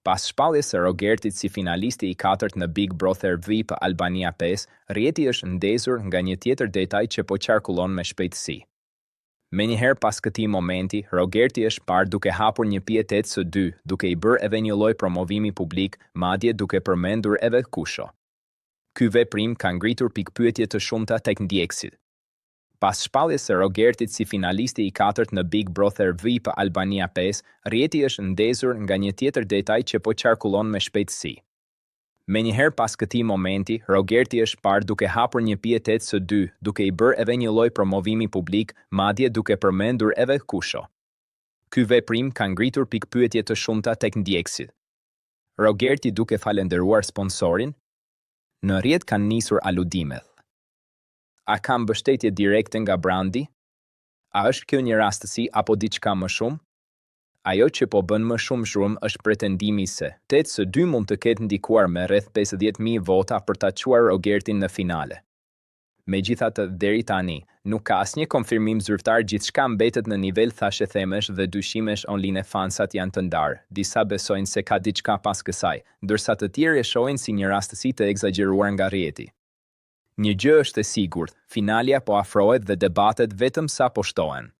Pas shpalljes së Rogertit si finalisti i 4 në Big Brother VIP Albania 5, rrjeti është ndezur nga një tjetër detaj që po qarkullon me shpejtësi. Menjëherë pas këtij momenti, Rogerti është parë duke hapur një pjetet së dy, duke i bërë edhe një lloj promovimi publik, madje duke përmendur edhe kusho. Ky veprim ka ngritur pikpyetje të shumta tek ndjekësit. Pas shpalljes së Rogertit si finalisti i 4 në Big Brother VIP Albania 5, rrjeti është ndezur nga një tjetër detaj që po qarkullon me shpejtësi. Menjëherë pas këtij momenti, Rogerti është parë duke hapur një pjetet së dy, duke i bërë edhe një lloj promovimi publik, madje duke përmendur edhe kusho. Ky veprim ka ngritur pikpyetje të shumta tek ndjekësit. Rogerti duke falendëruar sponsorin? Në rrjet kanë nisur aludimet. A ka mbështetje direkte nga brandi? A është kjo një rastësi apo diçka më shumë? Ajo që po bën më shumë zhurmë është pretendimi se 8-2 mund të ketë ndikuar me rreth 50.000 vota për ta çuar Rogertin në finale. Megjithatë, deri tani, nuk ka asnjë konfirmim zyrtar, gjithçka mbetet në nivel thashethemesh dhe dyshimesh online. Fansat janë të ndarë, disa besojnë se ka diçka pas kësaj, ndërsa të tjerë e shohin si një rastësi të egzageruar nga rrjeti. Një gjë është e sigurt, finalja po afrohet dhe debatet vetëm sa po shtohen.